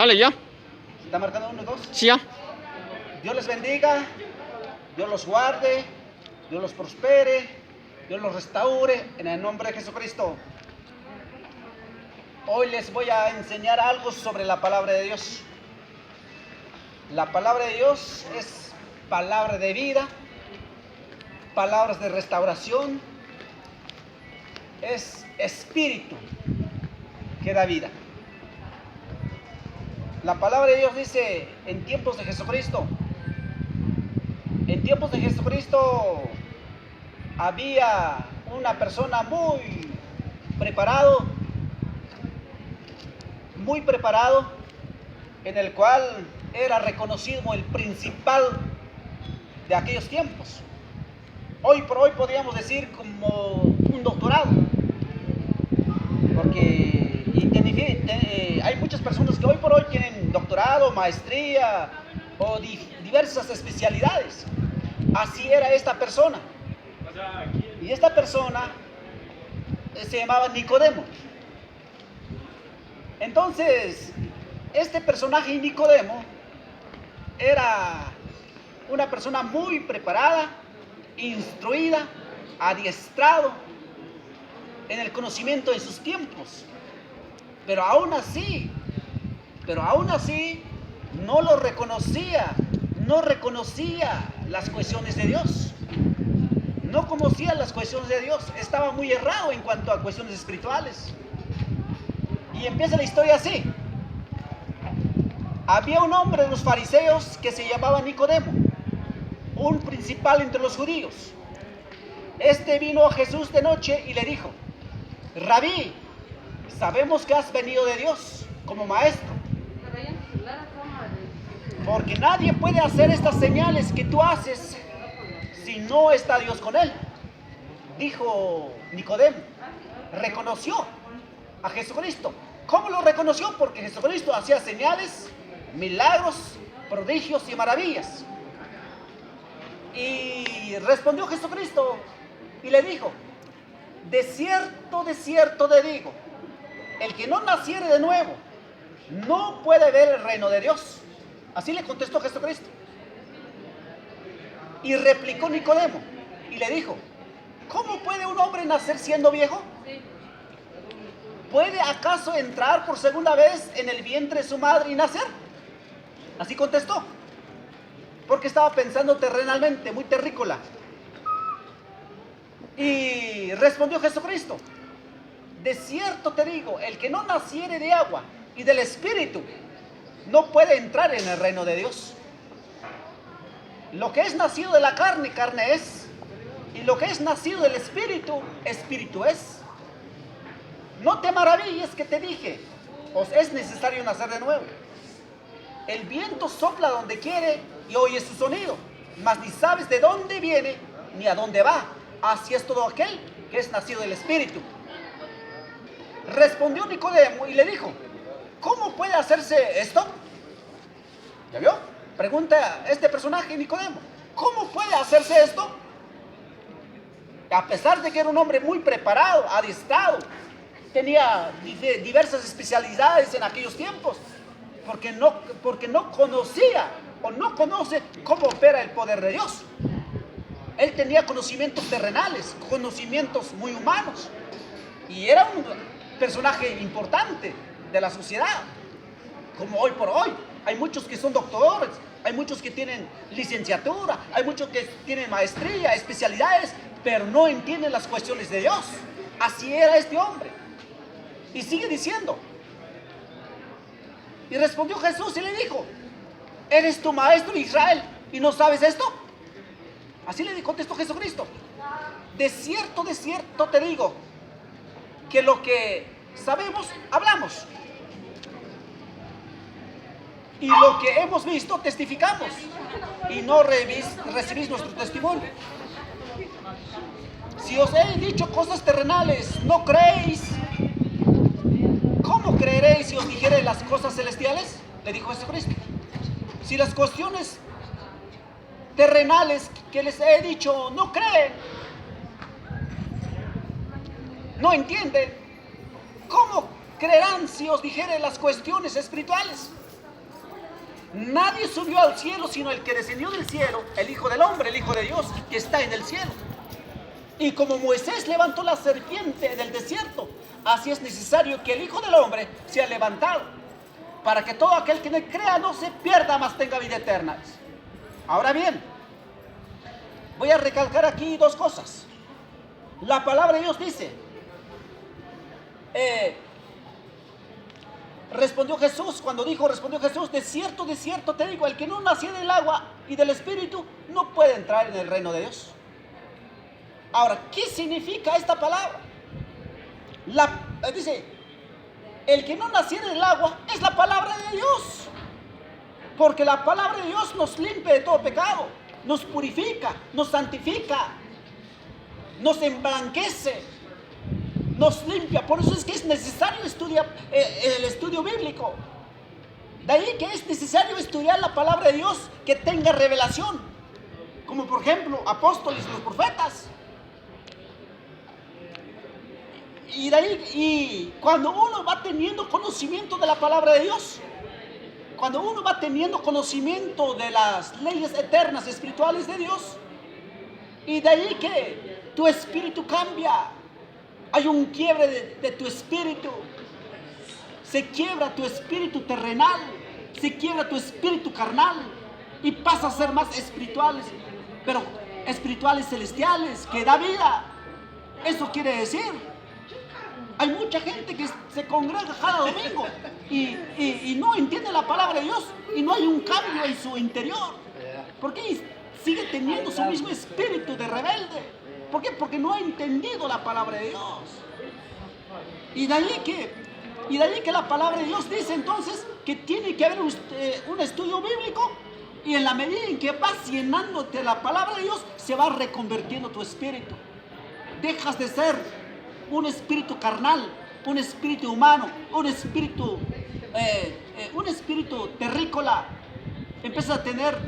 Sale ya. ¿Está marcando 1, 2? Sí, ya. Dios les bendiga, Dios los guarde, Dios los prospere, Dios los restaure en el nombre de Jesucristo. Hoy les voy a enseñar algo sobre la palabra de Dios. La palabra de Dios es palabra de vida, palabras de restauración, es espíritu que da vida. La palabra de Dios dice en tiempos de Jesucristo, había una persona muy preparado, en el cual era reconocido como el principal de aquellos tiempos. Hoy por hoy podríamos decir como un doctorado, porque hay muchas personas que hoy por hoy tienen doctorado, maestría o diversas especialidades. Así era esta persona. Y esta persona se llamaba Nicodemo. Entonces, este personaje Nicodemo era una persona muy preparada, instruida, adiestrado en el conocimiento de sus tiempos. Pero aún así no lo reconocía, no reconocía las cuestiones de Dios. No conocía las cuestiones de Dios, estaba muy errado en cuanto a cuestiones espirituales. Y empieza la historia así. Había un hombre de los fariseos que se llamaba Nicodemo, un principal entre los judíos. Este vino a Jesús de noche y le dijo: Rabí, sabemos que has venido de Dios como maestro, porque nadie puede hacer estas señales que tú haces si no está Dios con él. Dijo Nicodemo, reconoció a Jesucristo. ¿Cómo lo reconoció? Porque Jesucristo hacía señales, milagros, prodigios y maravillas. Y respondió Jesucristo y le dijo: de cierto te digo, el que no naciere de nuevo no puede ver el reino de Dios. Así le contestó Jesucristo. Y replicó Nicodemo y le dijo: ¿cómo puede un hombre nacer siendo viejo? ¿Puede acaso entrar por segunda vez en el vientre de su madre y nacer? Así contestó, porque estaba pensando terrenalmente, muy terrícola. Y respondió Jesucristo: de cierto te digo, el que no naciere de agua y del Espíritu no puede entrar en el reino de Dios. Lo que es nacido de la carne, carne es, y lo que es nacido del Espíritu, Espíritu es. No te maravilles que te dije, os es necesario nacer de nuevo. El viento sopla donde quiere y oyes su sonido, mas ni sabes de dónde viene ni a dónde va. Así es todo aquel que es nacido del Espíritu. Respondió Nicodemo y le dijo: ¿cómo puede hacerse esto? ¿Ya vio? Pregunta este personaje Nicodemo: ¿cómo puede hacerse esto? A pesar de que era un hombre muy preparado, adiestrado, tenía diversas especialidades en aquellos tiempos, porque no conocía o no conoce cómo opera el poder de Dios. Él tenía conocimientos terrenales, conocimientos muy humanos, y era un personaje importante de la sociedad. Como hoy por hoy, hay muchos que son doctores, hay muchos que tienen licenciatura, hay muchos que tienen maestría, especialidades, pero no entienden las cuestiones de Dios. Así era este hombre. Y sigue diciendo. Y respondió Jesús y le dijo: ¿eres tu maestro Israel y no sabes esto? Así le contestó Jesucristo: de cierto te digo, que lo que sabemos, hablamos. Y lo que hemos visto, testificamos. Y no recibís nuestro testimonio. Si os he dicho cosas terrenales, ¿no creéis? ¿Cómo creeréis si os dijere las cosas celestiales? Le dijo Jesucristo. Si las cuestiones terrenales que les he dicho no creen, no entienden, ¿cómo creerán si os dijere las cuestiones espirituales? Nadie subió al cielo sino el que descendió del cielo, el Hijo del Hombre, el Hijo de Dios, que está en el cielo. Y como Moisés levantó la serpiente del desierto, así es necesario que el Hijo del Hombre sea levantado, para que todo aquel que en él crea no se pierda, mas tenga vida eterna. Ahora bien, voy a recalcar aquí dos cosas. La palabra de Dios dice, respondió Jesús, de cierto te digo, el que no nació del agua y del Espíritu no puede entrar en el reino de Dios. Ahora, ¿qué significa esta palabra? Dice, el que no nació del agua es la palabra de Dios, porque la palabra de Dios nos limpia de todo pecado, nos purifica, nos santifica, nos emblanquece, nos limpia. Por eso es que es necesario estudiar el estudio bíblico. De ahí que es necesario estudiar la palabra de Dios que tenga revelación, como por ejemplo apóstoles, los profetas. Y de ahí, y cuando uno va teniendo conocimiento de la palabra de Dios, cuando uno va teniendo conocimiento de las leyes eternas, espirituales de Dios, y de ahí que tu espíritu cambia, hay un quiebre de tu espíritu, se quiebra tu espíritu terrenal, se quiebra tu espíritu carnal, y pasa a ser más espirituales, pero espirituales celestiales, que da vida. Eso quiere decir, hay mucha gente que se congrega cada domingo y no entiende la palabra de Dios y no hay un cambio en su interior. ¿Por qué sigue teniendo su mismo espíritu de rebelde? ¿Por qué? Porque no ha entendido la palabra de Dios. Y de ahí que la palabra de Dios dice entonces que tiene que haber un estudio bíblico, y en la medida en que vas llenándote la palabra de Dios, se va reconvirtiendo tu espíritu. Dejas de ser un espíritu carnal, un espíritu humano, un espíritu terrícola. Empiezas a tener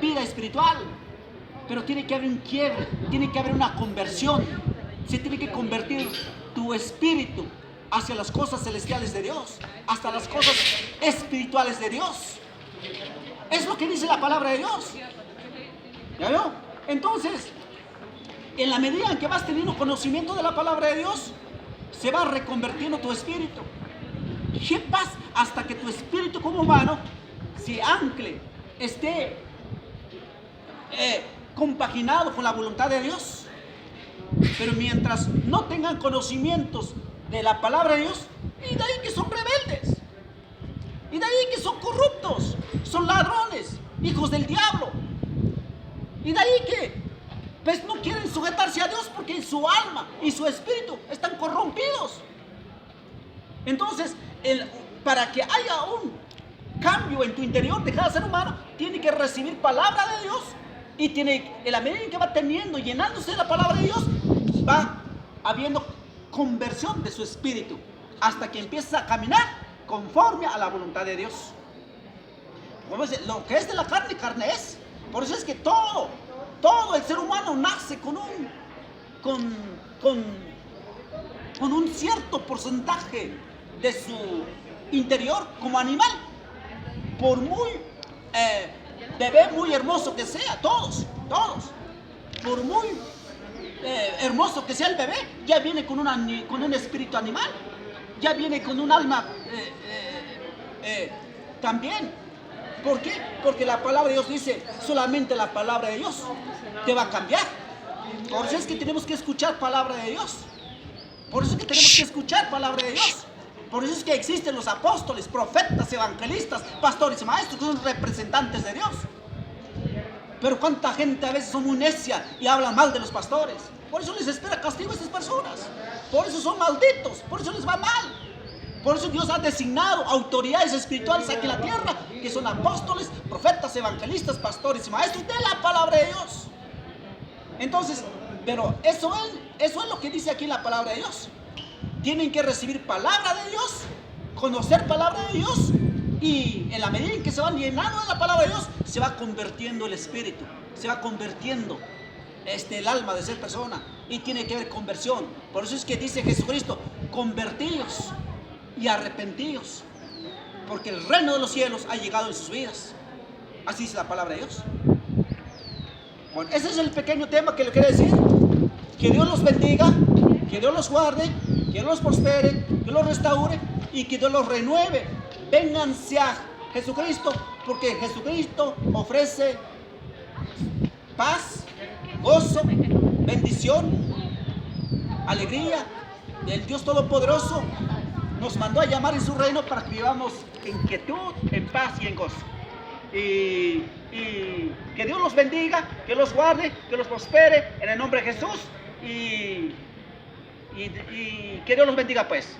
vida espiritual, pero tiene que haber un quiebre, tiene que haber una conversión. Se tiene que convertir tu espíritu hacia las cosas celestiales de Dios, hasta las cosas espirituales de Dios. Es lo que dice la palabra de Dios. ¿Ya vio? Entonces, en la medida en que vas teniendo conocimiento de la palabra de Dios, se va reconvirtiendo tu espíritu. ¿Qué pasa? Hasta que tu espíritu como humano se ancle, esté compaginado con la voluntad de Dios. Pero mientras no tengan conocimientos de la palabra de Dios, y de ahí que son rebeldes, y de ahí que son corruptos, son ladrones, hijos del diablo, y de ahí que pues no quieren sujetarse a Dios porque su alma y su espíritu están corrompidos. Entonces, para que haya un cambio en tu interior de cada ser humano, tiene que recibir palabra de Dios, y en la medida en que va teniendo, llenándose de la palabra de Dios, va habiendo conversión de su espíritu, hasta que empieza a caminar conforme a la voluntad de Dios. Como dice, lo que es de la carne, carne es. Por eso es que todo el ser humano nace con un cierto porcentaje de su interior como animal. Por muy bebé muy hermoso que sea, todos, por muy hermoso que sea el bebé, ya viene con un espíritu animal, ya viene con un alma también. ¿Por qué? Porque la palabra de Dios dice, solamente la palabra de Dios te va a cambiar. Por eso es que tenemos que escuchar palabra de Dios. Por eso es que tenemos que escuchar palabra de Dios. Por eso es que existen los apóstoles, profetas, evangelistas, pastores y maestros, que son representantes de Dios. Pero cuánta gente a veces son muy necia y hablan mal de los pastores. Por eso les espera castigo a estas personas. Por eso son malditos, por eso les va mal. Por eso Dios ha designado autoridades espirituales aquí en la tierra, que son apóstoles, profetas, evangelistas, pastores y maestros de la palabra de Dios. Entonces, pero eso es lo que dice aquí la palabra de Dios. Tienen que recibir palabra de Dios, conocer palabra de Dios, y en la medida en que se van llenando de la palabra de Dios, se va convirtiendo el espíritu, se va convirtiendo el alma de ser persona, y tiene que haber conversión. Por eso es que dice Jesucristo, convertíos y arrepentíos, porque el reino de los cielos ha llegado en sus vidas. Así es la palabra de Dios. Bueno, ese es el pequeño tema que le quiero decir. Que Dios los bendiga, que Dios los guarde, que Dios los prospere, que los restaure y que Dios los renueve. Vénganse a Jesucristo, porque Jesucristo ofrece paz, gozo, bendición, alegría. El Dios Todopoderoso nos mandó a llamar en su reino para que vivamos en quietud, en paz y en gozo. Y que Dios los bendiga, que los guarde, que los prospere en el nombre de Jesús y que Dios los bendiga pues.